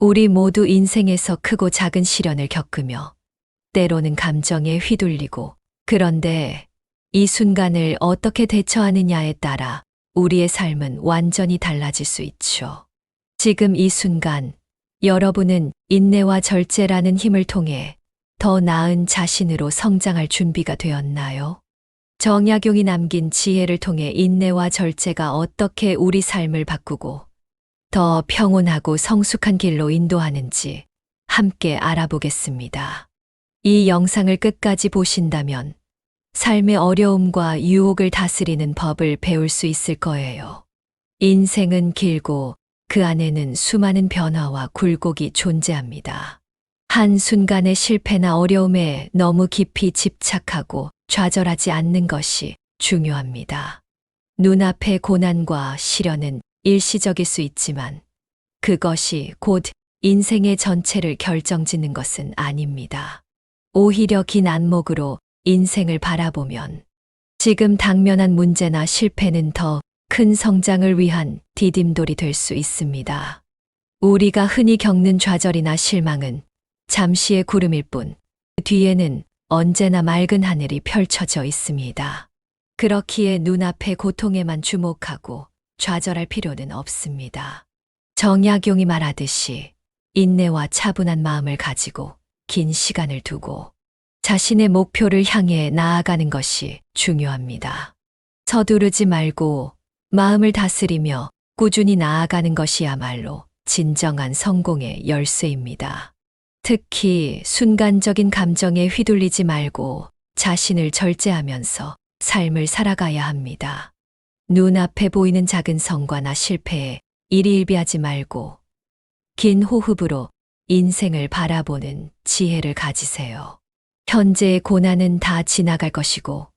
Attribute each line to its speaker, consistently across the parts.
Speaker 1: 우리 모두 인생에서 크고 작은 시련을 겪으며 때로는 감정에 휘둘리고, 그런데 이 순간을 어떻게 대처하느냐에 따라 우리의 삶은 완전히 달라질 수 있죠. 지금 이 순간 여러분은 인내와 절제라는 힘을 통해 더 나은 자신으로 성장할 준비가 되었나요? 정약용이 남긴 지혜를 통해 인내와 절제가 어떻게 우리 삶을 바꾸고 더 평온하고 성숙한 길로 인도하는지 함께 알아보겠습니다. 이 영상을 끝까지 보신다면 삶의 어려움과 유혹을 다스리는 법을 배울 수 있을 거예요. 인생은 길고 그 안에는 수많은 변화와 굴곡이 존재합니다. 한순간의 실패나 어려움에 너무 깊이 집착하고 좌절하지 않는 것이 중요합니다. 눈앞의 고난과 시련은 일시적일 수 있지만 그것이 곧 인생의 전체를 결정짓는 것은 아닙니다. 오히려 긴 안목으로 인생을 바라보면 지금 당면한 문제나 실패는 더 큰 성장을 위한 디딤돌이 될 수 있습니다. 우리가 흔히 겪는 좌절이나 실망은 잠시의 구름일 뿐, 그 뒤에는 언제나 맑은 하늘이 펼쳐져 있습니다. 그렇기에 눈앞의 고통에만 주목하고 좌절할 필요는 없습니다. 정약용이 말하듯이 인내와 차분한 마음을 가지고 긴 시간을 두고 자신의 목표를 향해 나아가는 것이 중요합니다. 서두르지 말고 마음을 다스리며 꾸준히 나아가는 것이야말로 진정한 성공의 열쇠입니다. 특히 순간적인 감정에 휘둘리지 말고 자신을 절제하면서 삶을 살아가야 합니다. 눈앞에 보이는 작은 성과나 실패에 일희일비하지 말고 긴 호흡으로 인생을 바라보는 지혜를 가지세요. 현재의 고난은 다 지나갈 것이고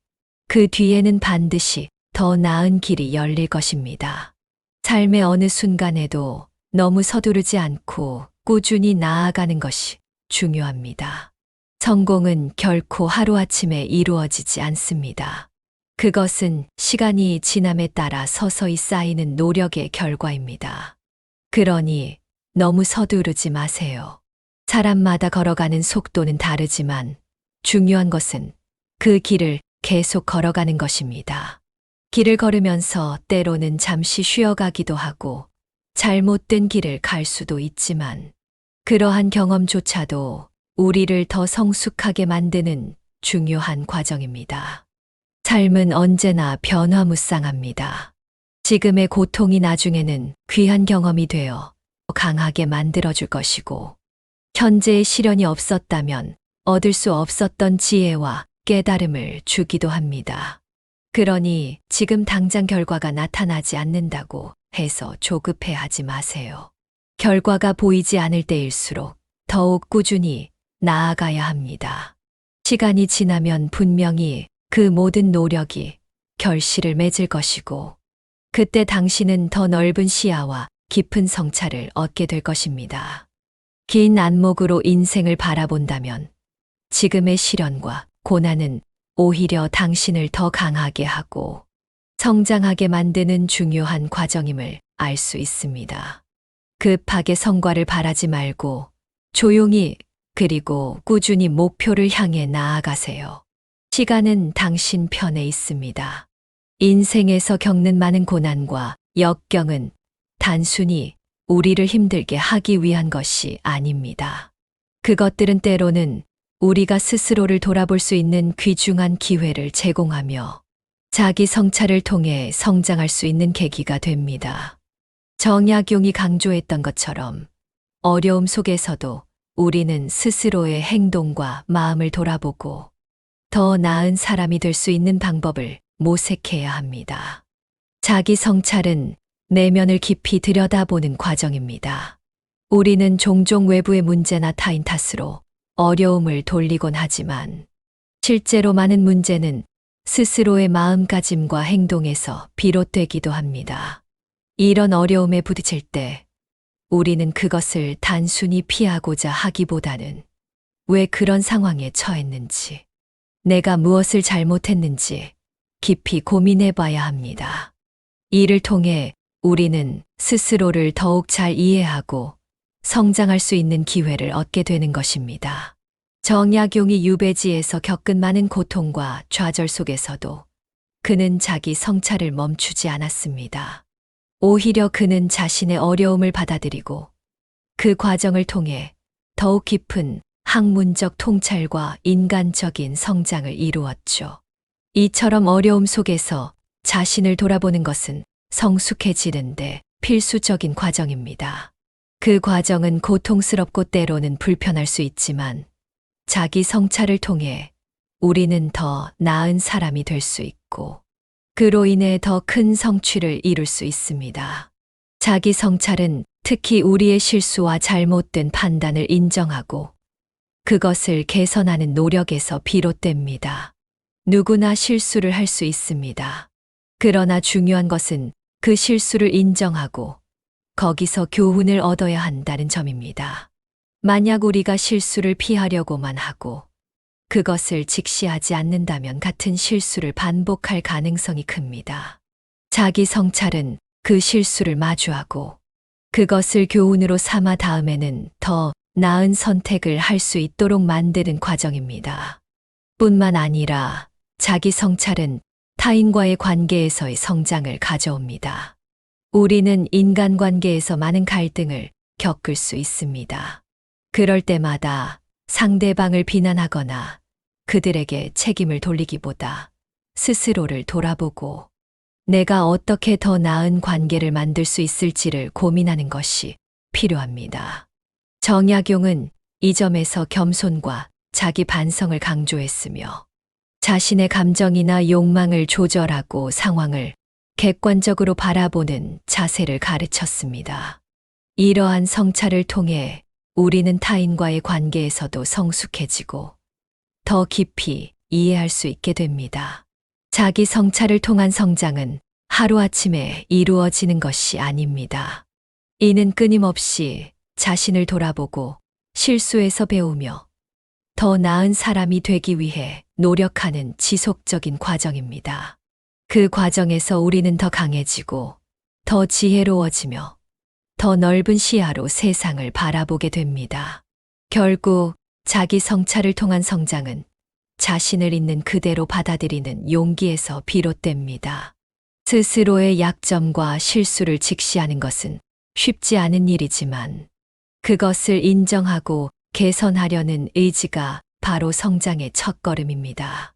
Speaker 1: 그 뒤에는 반드시 더 나은 길이 열릴 것입니다. 삶의 어느 순간에도 너무 서두르지 않고 꾸준히 나아가는 것이 중요합니다. 성공은 결코 하루아침에 이루어지지 않습니다. 그것은 시간이 지남에 따라 서서히 쌓이는 노력의 결과입니다. 그러니 너무 서두르지 마세요. 사람마다 걸어가는 속도는 다르지만 중요한 것은 그 길을 계속 걸어가는 것입니다. 길을 걸으면서 때로는 잠시 쉬어가기도 하고 잘못된 길을 갈 수도 있지만 그러한 경험조차도 우리를 더 성숙하게 만드는 중요한 과정입니다. 삶은 언제나 변화무쌍합니다. 지금의 고통이 나중에는 귀한 경험이 되어 강하게 만들어줄 것이고 현재의 시련이 없었다면 얻을 수 없었던 지혜와 깨달음을 주기도 합니다. 그러니 지금 당장 결과가 나타나지 않는다고 해서 조급해하지 마세요. 결과가 보이지 않을 때일수록 더욱 꾸준히 나아가야 합니다. 시간이 지나면 분명히 그 모든 노력이 결실을 맺을 것이고 그때 당신은 더 넓은 시야와 깊은 성찰을 얻게 될 것입니다. 긴 안목으로 인생을 바라본다면 지금의 시련과 고난은 오히려 당신을 더 강하게 하고 성장하게 만드는 중요한 과정임을 알 수 있습니다. 급하게 성과를 바라지 말고 조용히 그리고 꾸준히 목표를 향해 나아가세요. 시간은 당신 편에 있습니다. 인생에서 겪는 많은 고난과 역경은 단순히 우리를 힘들게 하기 위한 것이 아닙니다. 그것들은 때로는 우리가 스스로를 돌아볼 수 있는 귀중한 기회를 제공하며 자기 성찰을 통해 성장할 수 있는 계기가 됩니다. 정약용이 강조했던 것처럼 어려움 속에서도 우리는 스스로의 행동과 마음을 돌아보고 더 나은 사람이 될 수 있는 방법을 모색해야 합니다. 자기 성찰은 내면을 깊이 들여다보는 과정입니다. 우리는 종종 외부의 문제나 타인 탓으로 어려움을 돌리곤 하지만 실제로 많은 문제는 스스로의 마음가짐과 행동에서 비롯되기도 합니다. 이런 어려움에 부딪힐 때 우리는 그것을 단순히 피하고자 하기보다는 왜 그런 상황에 처했는지, 내가 무엇을 잘못했는지 깊이 고민해 봐야 합니다. 이를 통해 우리는 스스로를 더욱 잘 이해하고 성장할 수 있는 기회를 얻게 되는 것입니다. 정약용이 유배지에서 겪은 많은 고통과 좌절 속에서도 그는 자기 성찰을 멈추지 않았습니다. 오히려 그는 자신의 어려움을 받아들이고 그 과정을 통해 더욱 깊은 학문적 통찰과 인간적인 성장을 이루었죠. 이처럼 어려움 속에서 자신을 돌아보는 것은 성숙해지는데 필수적인 과정입니다. 그 과정은 고통스럽고 때로는 불편할 수 있지만 자기 성찰을 통해 우리는 더 나은 사람이 될 수 있고 그로 인해 더 큰 성취를 이룰 수 있습니다. 자기 성찰은 특히 우리의 실수와 잘못된 판단을 인정하고 그것을 개선하는 노력에서 비롯됩니다. 누구나 실수를 할 수 있습니다. 그러나 중요한 것은 그 실수를 인정하고 거기서 교훈을 얻어야 한다는 점입니다. 만약 우리가 실수를 피하려고만 하고 그것을 직시하지 않는다면 같은 실수를 반복할 가능성이 큽니다. 자기 성찰은 그 실수를 마주하고 그것을 교훈으로 삼아 다음에는 더 나은 선택을 할 수 있도록 만드는 과정입니다. 뿐만 아니라 자기 성찰은 타인과의 관계에서의 성장을 가져옵니다. 우리는 인간관계에서 많은 갈등을 겪을 수 있습니다. 그럴 때마다 상대방을 비난하거나 그들에게 책임을 돌리기보다 스스로를 돌아보고 내가 어떻게 더 나은 관계를 만들 수 있을지를 고민하는 것이 필요합니다. 정약용은 이 점에서 겸손과 자기 반성을 강조했으며 자신의 감정이나 욕망을 조절하고 상황을 객관적으로 바라보는 자세를 가르쳤습니다. 이러한 성찰을 통해 우리는 타인과의 관계에서도 성숙해지고 더 깊이 이해할 수 있게 됩니다. 자기 성찰을 통한 성장은 하루아침에 이루어지는 것이 아닙니다. 이는 끊임없이 자신을 돌아보고 실수에서 배우며 더 나은 사람이 되기 위해 노력하는 지속적인 과정입니다. 그 과정에서 우리는 더 강해지고 더 지혜로워지며 더 넓은 시야로 세상을 바라보게 됩니다. 결국 자기 성찰을 통한 성장은 자신을 있는 그대로 받아들이는 용기에서 비롯됩니다. 스스로의 약점과 실수를 직시하는 것은 쉽지 않은 일이지만 그것을 인정하고 개선하려는 의지가 바로 성장의 첫걸음입니다.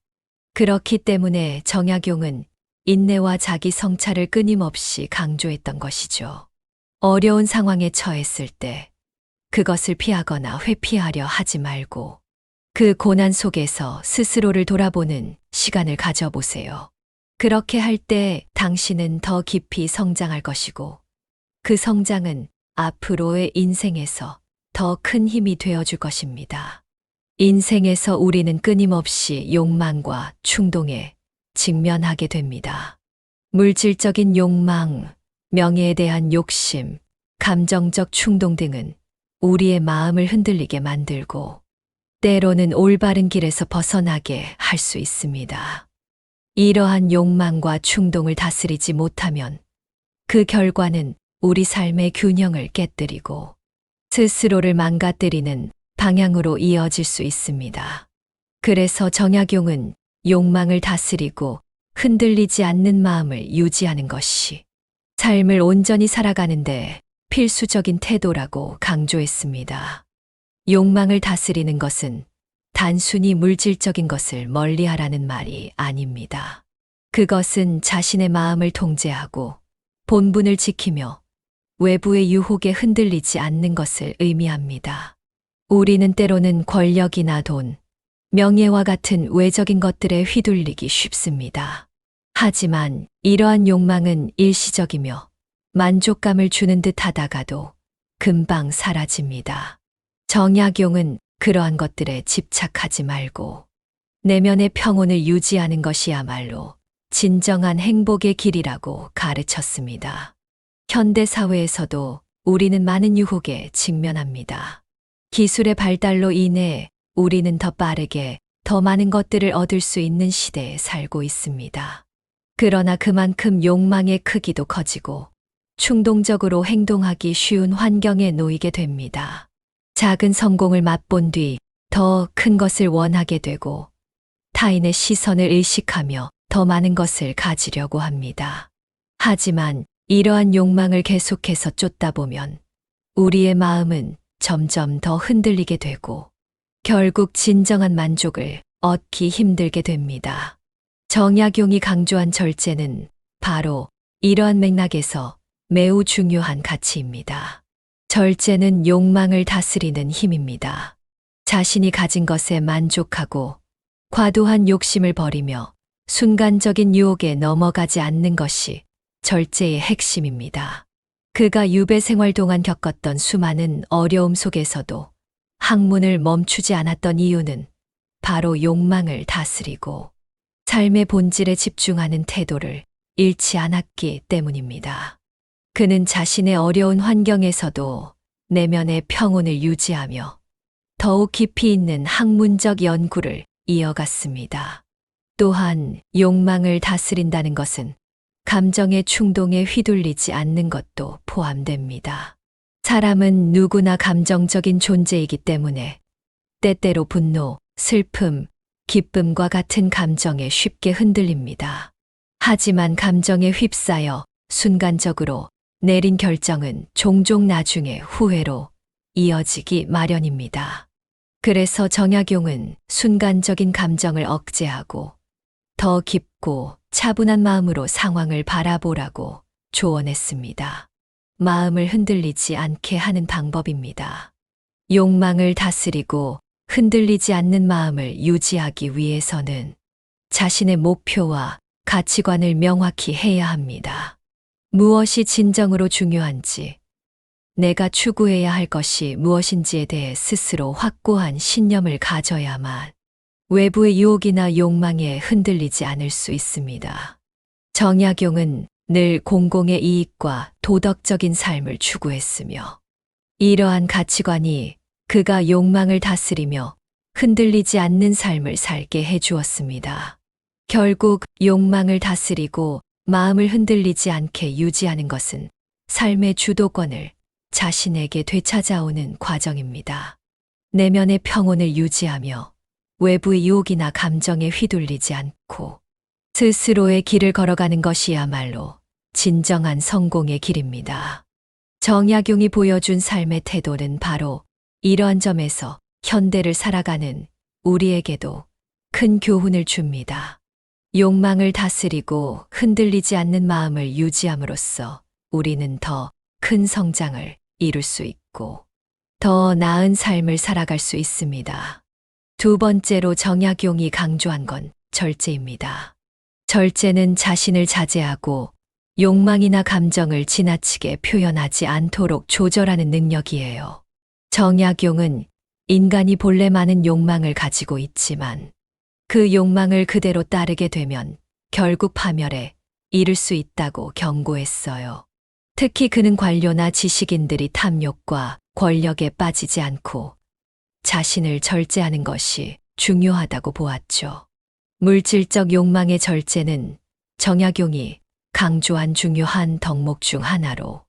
Speaker 1: 그렇기 때문에 정약용은 인내와 자기 성찰을 끊임없이 강조했던 것이죠. 어려운 상황에 처했을 때 그것을 피하거나 회피하려 하지 말고 그 고난 속에서 스스로를 돌아보는 시간을 가져보세요. 그렇게 할 때 당신은 더 깊이 성장할 것이고 그 성장은 앞으로의 인생에서 더 큰 힘이 되어줄 것입니다. 인생에서 우리는 끊임없이 욕망과 충동에 직면하게 됩니다. 물질적인 욕망, 명예에 대한 욕심, 감정적 충동 등은 우리의 마음을 흔들리게 만들고 때로는 올바른 길에서 벗어나게 할 수 있습니다. 이러한 욕망과 충동을 다스리지 못하면 그 결과는 우리 삶의 균형을 깨뜨리고 스스로를 망가뜨리는 방향으로 이어질 수 있습니다. 그래서 정약용은 욕망을 다스리고 흔들리지 않는 마음을 유지하는 것이 삶을 온전히 살아가는데 필수적인 태도라고 강조했습니다. 욕망을 다스리는 것은 단순히 물질적인 것을 멀리하라는 말이 아닙니다. 그것은 자신의 마음을 통제하고 본분을 지키며 외부의 유혹에 흔들리지 않는 것을 의미합니다. 우리는 때로는 권력이나 돈, 명예와 같은 외적인 것들에 휘둘리기 쉽습니다. 하지만 이러한 욕망은 일시적이며 만족감을 주는 듯 하다가도 금방 사라집니다. 정약용은 그러한 것들에 집착하지 말고 내면의 평온을 유지하는 것이야말로 진정한 행복의 길이라고 가르쳤습니다. 현대 사회에서도 우리는 많은 유혹에 직면합니다. 기술의 발달로 인해 우리는 더 빠르게 더 많은 것들을 얻을 수 있는 시대에 살고 있습니다. 그러나 그만큼 욕망의 크기도 커지고 충동적으로 행동하기 쉬운 환경에 놓이게 됩니다. 작은 성공을 맛본 뒤 더 큰 것을 원하게 되고 타인의 시선을 의식하며 더 많은 것을 가지려고 합니다. 하지만 이러한 욕망을 계속해서 쫓다 보면 우리의 마음은 점점 더 흔들리게 되고 결국 진정한 만족을 얻기 힘들게 됩니다. 정약용이 강조한 절제는 바로 이러한 맥락에서 매우 중요한 가치입니다. 절제는 욕망을 다스리는 힘입니다. 자신이 가진 것에 만족하고 과도한 욕심을 버리며 순간적인 유혹에 넘어가지 않는 것이 절제의 핵심입니다. 그가 유배 생활 동안 겪었던 수많은 어려움 속에서도 학문을 멈추지 않았던 이유는 바로 욕망을 다스리고 삶의 본질에 집중하는 태도를 잃지 않았기 때문입니다. 그는 자신의 어려운 환경에서도 내면의 평온을 유지하며 더욱 깊이 있는 학문적 연구를 이어갔습니다. 또한 욕망을 다스린다는 것은 감정의 충동에 휘둘리지 않는 것도 포함됩니다. 사람은 누구나 감정적인 존재이기 때문에 때때로 분노, 슬픔, 기쁨과 같은 감정에 쉽게 흔들립니다. 하지만 감정에 휩싸여 순간적으로 내린 결정은 종종 나중에 후회로 이어지기 마련입니다. 그래서 정약용은 순간적인 감정을 억제하고 더 깊고 차분한 마음으로 상황을 바라보라고 조언했습니다. 마음을 흔들리지 않게 하는 방법입니다. 욕망을 다스리고 흔들리지 않는 마음을 유지하기 위해서는 자신의 목표와 가치관을 명확히 해야 합니다. 무엇이 진정으로 중요한지, 내가 추구해야 할 것이 무엇인지에 대해 스스로 확고한 신념을 가져야만 외부의 유혹이나 욕망에 흔들리지 않을 수 있습니다. 정약용은 늘 공공의 이익과 도덕적인 삶을 추구했으며 이러한 가치관이 그가 욕망을 다스리며 흔들리지 않는 삶을 살게 해주었습니다. 결국 욕망을 다스리고 마음을 흔들리지 않게 유지하는 것은 삶의 주도권을 자신에게 되찾아오는 과정입니다. 내면의 평온을 유지하며 외부의 유혹이나 감정에 휘둘리지 않고 스스로의 길을 걸어가는 것이야말로 진정한 성공의 길입니다. 정약용이 보여준 삶의 태도는 바로 이러한 점에서 현대를 살아가는 우리에게도 큰 교훈을 줍니다. 욕망을 다스리고 흔들리지 않는 마음을 유지함으로써 우리는 더 큰 성장을 이룰 수 있고 더 나은 삶을 살아갈 수 있습니다. 두 번째로 정약용이 강조한 건 절제입니다. 절제는 자신을 자제하고 욕망이나 감정을 지나치게 표현하지 않도록 조절하는 능력이에요. 정약용은 인간이 본래 많은 욕망을 가지고 있지만 그 욕망을 그대로 따르게 되면 결국 파멸에 이를 수 있다고 경고했어요. 특히 그는 관료나 지식인들이 탐욕과 권력에 빠지지 않고 자신을 절제하는 것이 중요하다고 보았죠. 물질적 욕망의 절제는 정약용이 강조한 중요한 덕목 중 하나로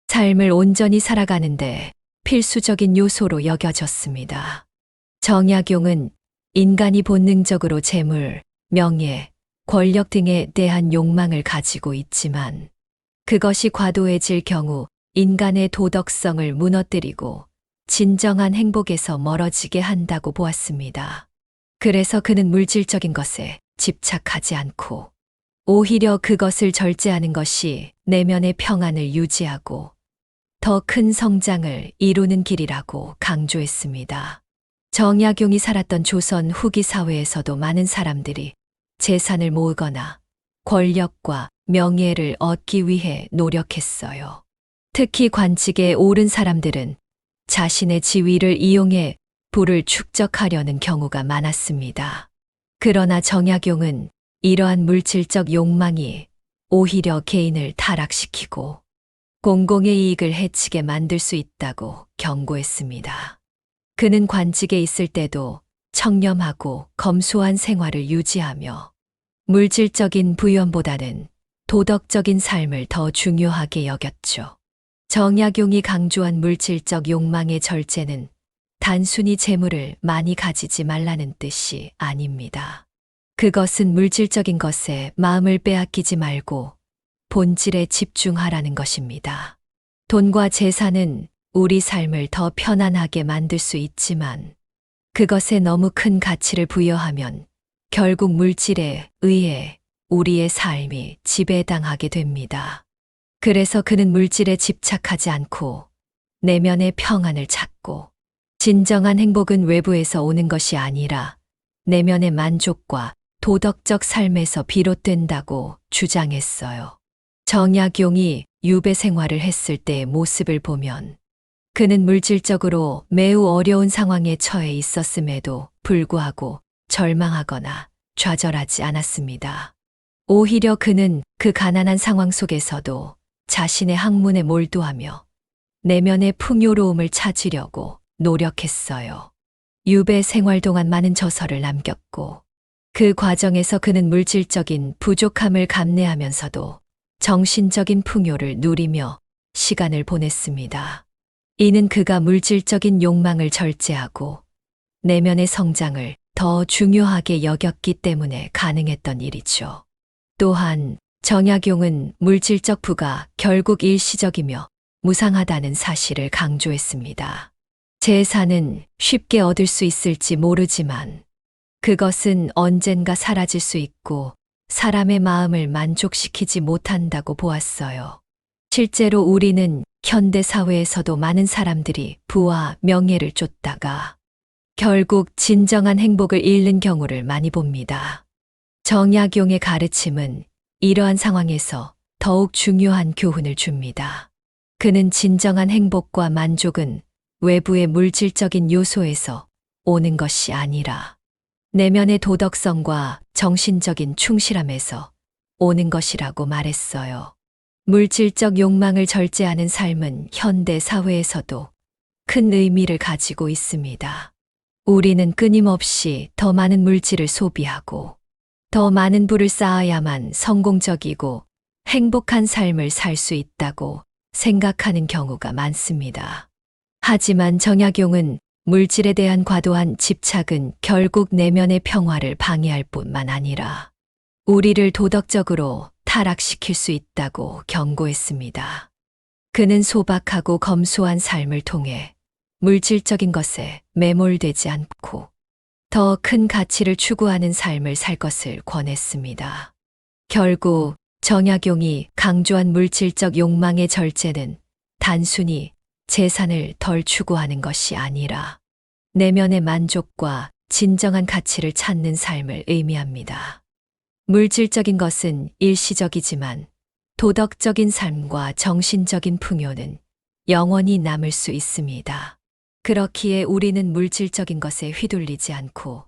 Speaker 1: 삶을 온전히 살아가는데 필수적인 요소로 여겨졌습니다. 정약용은 인간이 본능적으로 재물, 명예, 권력 등에 대한 욕망을 가지고 있지만 그것이 과도해질 경우 인간의 도덕성을 무너뜨리고 진정한 행복에서 멀어지게 한다고 보았습니다. 그래서 그는 물질적인 것에 집착하지 않고 오히려 그것을 절제하는 것이 내면의 평안을 유지하고 더 큰 성장을 이루는 길이라고 강조했습니다. 정약용이 살았던 조선 후기 사회에서도 많은 사람들이 재산을 모으거나 권력과 명예를 얻기 위해 노력했어요. 특히 관직에 오른 사람들은 자신의 지위를 이용해 부를 축적하려는 경우가 많았습니다. 그러나 정약용은 이러한 물질적 욕망이 오히려 개인을 타락시키고 공공의 이익을 해치게 만들 수 있다고 경고했습니다. 그는 관직에 있을 때도 청렴하고 검소한 생활을 유지하며 물질적인 부연보다는 도덕적인 삶을 더 중요하게 여겼죠. 정약용이 강조한 물질적 욕망의 절제는 단순히 재물을 많이 가지지 말라는 뜻이 아닙니다. 그것은 물질적인 것에 마음을 빼앗기지 말고 본질에 집중하라는 것입니다. 돈과 재산은 우리 삶을 더 편안하게 만들 수 있지만 그것에 너무 큰 가치를 부여하면 결국 물질에 의해 우리의 삶이 지배당하게 됩니다. 그래서 그는 물질에 집착하지 않고 내면의 평안을 찾고 진정한 행복은 외부에서 오는 것이 아니라 내면의 만족과 도덕적 삶에서 비롯된다고 주장했어요. 정약용이 유배 생활을 했을 때의 모습을 보면 그는 물질적으로 매우 어려운 상황에 처해 있었음에도 불구하고 절망하거나 좌절하지 않았습니다. 오히려 그는 그 가난한 상황 속에서도 자신의 학문에 몰두하며 내면의 풍요로움을 찾으려고 노력했어요. 유배 생활 동안 많은 저서를 남겼고 그 과정에서 그는 물질적인 부족함을 감내하면서도 정신적인 풍요를 누리며 시간을 보냈습니다. 이는 그가 물질적인 욕망을 절제하고 내면의 성장을 더 중요하게 여겼기 때문에 가능했던 일이죠. 또한 정약용은 물질적 부가 결국 일시적이며 무상하다는 사실을 강조했습니다. 재산은 쉽게 얻을 수 있을지 모르지만 그것은 언젠가 사라질 수 있고 사람의 마음을 만족시키지 못한다고 보았어요. 실제로 우리는 현대 사회에서도 많은 사람들이 부와 명예를 쫓다가 결국 진정한 행복을 잃는 경우를 많이 봅니다. 정약용의 가르침은 이러한 상황에서 더욱 중요한 교훈을 줍니다. 그는 진정한 행복과 만족은 외부의 물질적인 요소에서 오는 것이 아니라 내면의 도덕성과 정신적인 충실함에서 오는 것이라고 말했어요. 물질적 욕망을 절제하는 삶은 현대 사회에서도 큰 의미를 가지고 있습니다. 우리는 끊임없이 더 많은 물질을 소비하고 더 많은 부를 쌓아야만 성공적이고 행복한 삶을 살 수 있다고 생각하는 경우가 많습니다. 하지만 정약용은 물질에 대한 과도한 집착은 결국 내면의 평화를 방해할 뿐만 아니라 우리를 도덕적으로 타락시킬 수 있다고 경고했습니다. 그는 소박하고 검소한 삶을 통해 물질적인 것에 매몰되지 않고 더 큰 가치를 추구하는 삶을 살 것을 권했습니다. 결국 정약용이 강조한 물질적 욕망의 절제는 단순히 재산을 덜 추구하는 것이 아니라 내면의 만족과 진정한 가치를 찾는 삶을 의미합니다. 물질적인 것은 일시적이지만 도덕적인 삶과 정신적인 풍요는 영원히 남을 수 있습니다. 그렇기에 우리는 물질적인 것에 휘둘리지 않고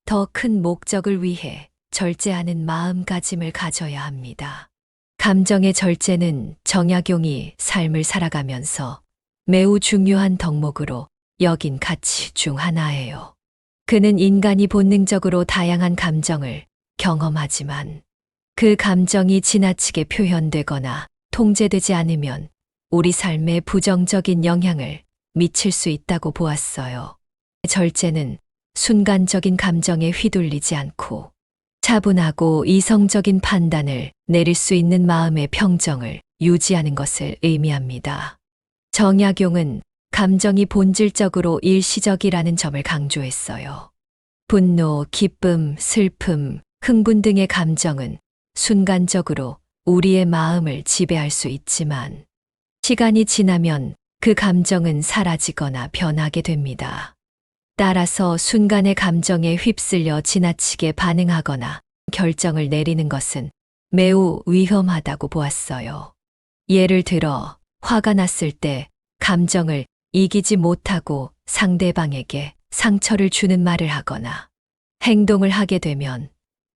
Speaker 1: 더 큰 목적을 위해 절제하는 마음가짐을 가져야 합니다. 감정의 절제는 정약용이 삶을 살아가면서 매우 중요한 덕목으로 여긴 가치 중 하나예요. 그는 인간이 본능적으로 다양한 감정을 경험하지만 그 감정이 지나치게 표현되거나 통제되지 않으면 우리 삶에 부정적인 영향을 미칠 수 있다고 보았어요. 절제는 순간적인 감정에 휘둘리지 않고 차분하고 이성적인 판단을 내릴 수 있는 마음의 평정을 유지하는 것을 의미합니다. 정약용은 감정이 본질적으로 일시적이라는 점을 강조했어요. 분노, 기쁨, 슬픔, 흥분 등의 감정은 순간적으로 우리의 마음을 지배할 수 있지만 시간이 지나면 그 감정은 사라지거나 변하게 됩니다. 따라서 순간의 감정에 휩쓸려 지나치게 반응하거나 결정을 내리는 것은 매우 위험하다고 보았어요. 예를 들어 화가 났을 때 감정을 이기지 못하고 상대방에게 상처를 주는 말을 하거나 행동을 하게 되면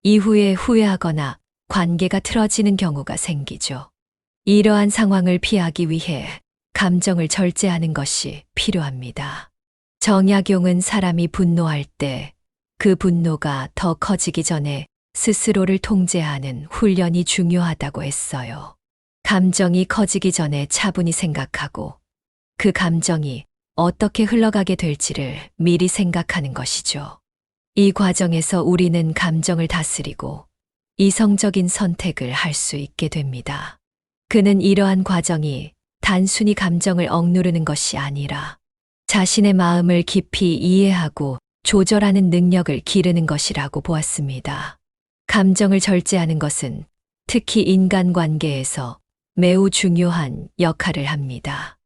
Speaker 1: 이후에 후회하거나 관계가 틀어지는 경우가 생기죠. 이러한 상황을 피하기 위해 감정을 절제하는 것이 필요합니다. 정약용은 사람이 분노할 때 그 분노가 더 커지기 전에 스스로를 통제하는 훈련이 중요하다고 했어요. 감정이 커지기 전에 차분히 생각하고 그 감정이 어떻게 흘러가게 될지를 미리 생각하는 것이죠. 이 과정에서 우리는 감정을 다스리고 이성적인 선택을 할 수 있게 됩니다. 그는 이러한 과정이 단순히 감정을 억누르는 것이 아니라 자신의 마음을 깊이 이해하고 조절하는 능력을 기르는 것이라고 보았습니다. 감정을 절제하는 것은 특히 인간관계에서 매우 중요한 역할을 합니다.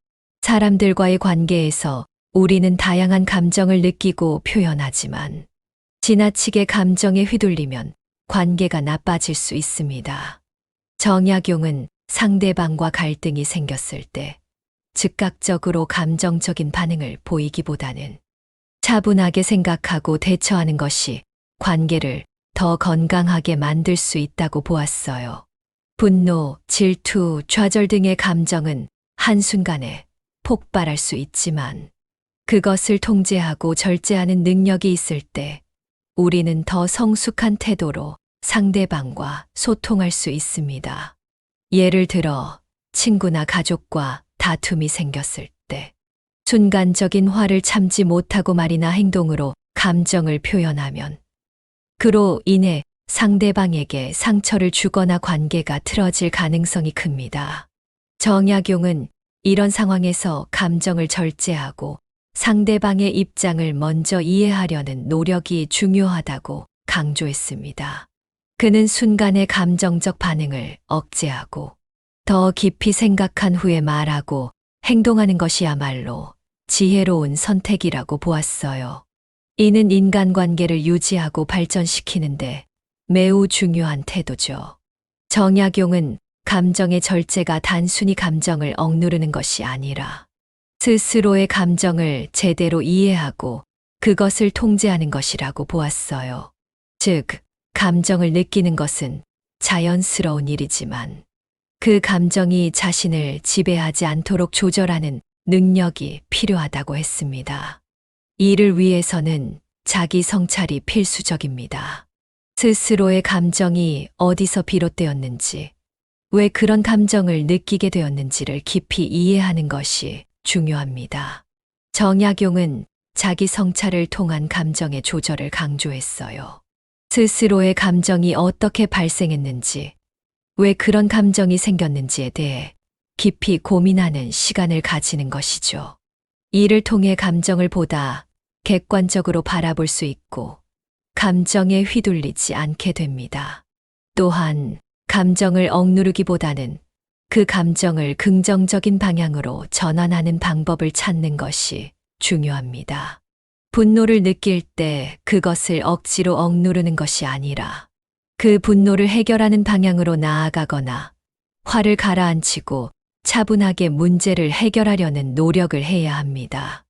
Speaker 1: 사람들과의 관계에서 우리는 다양한 감정을 느끼고 표현하지만 지나치게 감정에 휘둘리면 관계가 나빠질 수 있습니다. 정약용은 상대방과 갈등이 생겼을 때 즉각적으로 감정적인 반응을 보이기보다는 차분하게 생각하고 대처하는 것이 관계를 더 건강하게 만들 수 있다고 보았어요. 분노, 질투, 좌절 등의 감정은 한순간에 폭발할 수 있지만 그것을 통제하고 절제하는 능력이 있을 때 우리는 더 성숙한 태도로 상대방과 소통할 수 있습니다. 예를 들어 친구나 가족과 다툼이 생겼을 때 순간적인 화를 참지 못하고 말이나 행동으로 감정을 표현하면 그로 인해 상대방에게 상처를 주거나 관계가 틀어질 가능성이 큽니다. 정약용은 이런 상황에서 감정을 절제하고 상대방의 입장을 먼저 이해하려는 노력이 중요하다고 강조했습니다. 그는 순간의 감정적 반응을 억제하고 더 깊이 생각한 후에 말하고 행동하는 것이야말로 지혜로운 선택이라고 보았어요. 이는 인간관계를 유지하고 발전시키는데 매우 중요한 태도죠. 정약용은 감정의 절제가 단순히 감정을 억누르는 것이 아니라 스스로의 감정을 제대로 이해하고 그것을 통제하는 것이라고 보았어요. 즉, 감정을 느끼는 것은 자연스러운 일이지만 그 감정이 자신을 지배하지 않도록 조절하는 능력이 필요하다고 했습니다. 이를 위해서는 자기 성찰이 필수적입니다. 스스로의 감정이 어디서 비롯되었는지, 왜 그런 감정을 느끼게 되었는지를 깊이 이해하는 것이 중요합니다. 정약용은 자기 성찰을 통한 감정의 조절을 강조했어요. 스스로의 감정이 어떻게 발생했는지, 왜 그런 감정이 생겼는지에 대해 깊이 고민하는 시간을 가지는 것이죠. 이를 통해 감정을 보다 객관적으로 바라볼 수 있고 감정에 휘둘리지 않게 됩니다. 또한 감정을 억누르기보다는 그 감정을 긍정적인 방향으로 전환하는 방법을 찾는 것이 중요합니다. 분노를 느낄 때 그것을 억지로 억누르는 것이 아니라 그 분노를 해결하는 방향으로 나아가거나 화를 가라앉히고 차분하게 문제를 해결하려는 노력을 해야 합니다.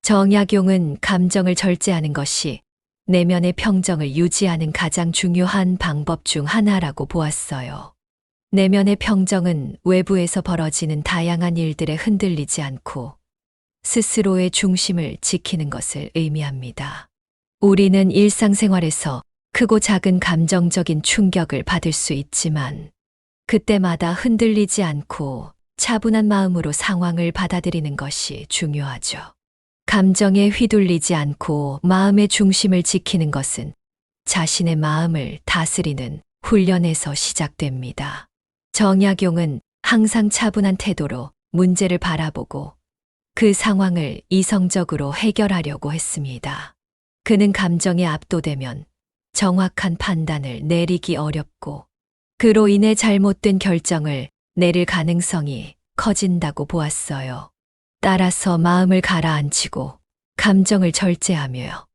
Speaker 1: 정약용은 감정을 절제하는 것이 내면의 평정을 유지하는 가장 중요한 방법 중 하나라고 보았어요. 내면의 평정은 외부에서 벌어지는 다양한 일들에 흔들리지 않고 스스로의 중심을 지키는 것을 의미합니다. 우리는 일상생활에서 크고 작은 감정적인 충격을 받을 수 있지만 그때마다 흔들리지 않고 차분한 마음으로 상황을 받아들이는 것이 중요하죠. 감정에 휘둘리지 않고 마음의 중심을 지키는 것은 자신의 마음을 다스리는 훈련에서 시작됩니다. 정약용은 항상 차분한 태도로 문제를 바라보고 그 상황을 이성적으로 해결하려고 했습니다. 그는 감정에 압도되면 정확한 판단을 내리기 어렵고 그로 인해 잘못된 결정을 내릴 가능성이 커진다고 보았어요. 따라서 마음을 가라앉히고 감정을 절제하며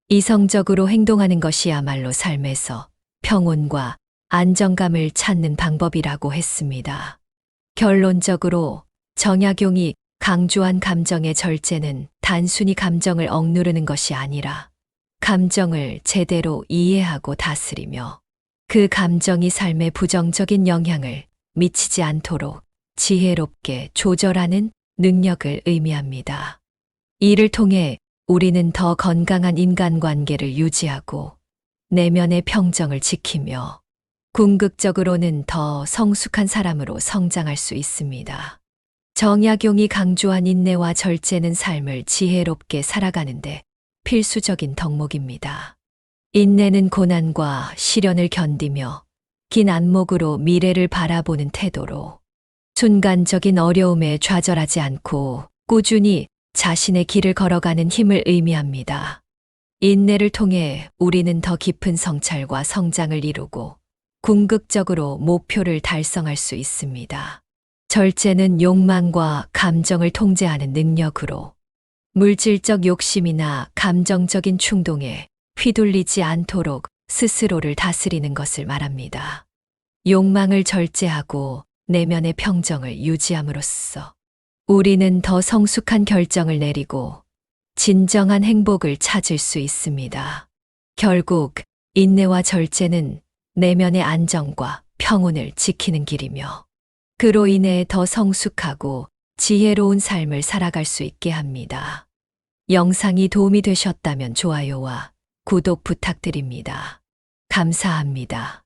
Speaker 1: 이성적으로 행동하는 것이야말로 삶에서 평온과 안정감을 찾는 방법이라고 했습니다. 결론적으로 정약용이 강조한 감정의 절제는 단순히 감정을 억누르는 것이 아니라 감정을 제대로 이해하고 다스리며 그 감정이 삶에 부정적인 영향을 미치지 않도록 지혜롭게 조절하는 능력을 의미합니다. 이를 통해 우리는 더 건강한 인간관계를 유지하고 내면의 평정을 지키며 궁극적으로는 더 성숙한 사람으로 성장할 수 있습니다. 정약용이 강조한 인내와 절제는 삶을 지혜롭게 살아가는데 필수적인 덕목입니다. 인내는 고난과 시련을 견디며 긴 안목으로 미래를 바라보는 태도로 순간적인 어려움에 좌절하지 않고 꾸준히 자신의 길을 걸어가는 힘을 의미합니다. 인내를 통해 우리는 더 깊은 성찰과 성장을 이루고 궁극적으로 목표를 달성할 수 있습니다. 절제는 욕망과 감정을 통제하는 능력으로 물질적 욕심이나 감정적인 충동에 휘둘리지 않도록 스스로를 다스리는 것을 말합니다. 욕망을 절제하고 내면의 평정을 유지함으로써 우리는 더 성숙한 결정을 내리고 진정한 행복을 찾을 수 있습니다. 결국 인내와 절제는 내면의 안정과 평온을 지키는 길이며 그로 인해 더 성숙하고 지혜로운 삶을 살아갈 수 있게 합니다. 영상이 도움이 되셨다면 좋아요와 구독 부탁드립니다. 감사합니다.